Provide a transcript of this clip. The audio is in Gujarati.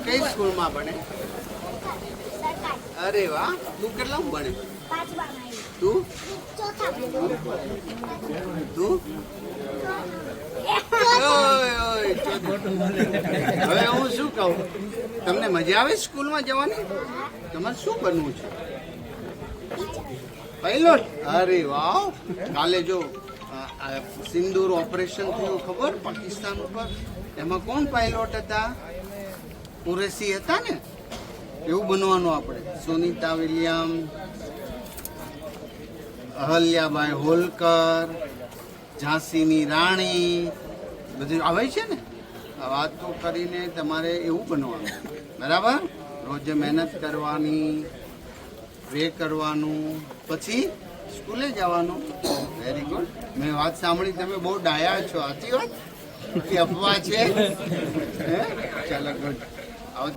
કઈ સ્કૂલમાં ભણે? અરે વાહ, તું કેટલા ભણે? તું તું હવે હું શું કહું, તમને મજા આવે સ્કૂલમાં જવાની? તમારે શું બનવું છે? પાયલોટ? અરે વાહ, કાલે જો સિંદૂર ઓપરેશન થયું ખબર પાકિસ્તાન ઉપર, એમાં કોણ પાયલોટ હતા? કુરેશી હતા ને. એવું બનવાનું આપણે. સુનિતા વિલિયમ, અહલ્યાબાઈ હોલકર, ઝાંસીની રાણી, બધું આવે છે ને. આ વાતો કરીને તમારે એવું બનવાનું, બરાબર? રોજે મહેનત કરવાની, પ્રે કરવાનું, પછી સ્કૂલે જવાનું. Very good. મેં વાત સાંભળી તમે બહુ ડાયા છો, સાચી વાત કે અફવા છે? ચાલો ગુડ.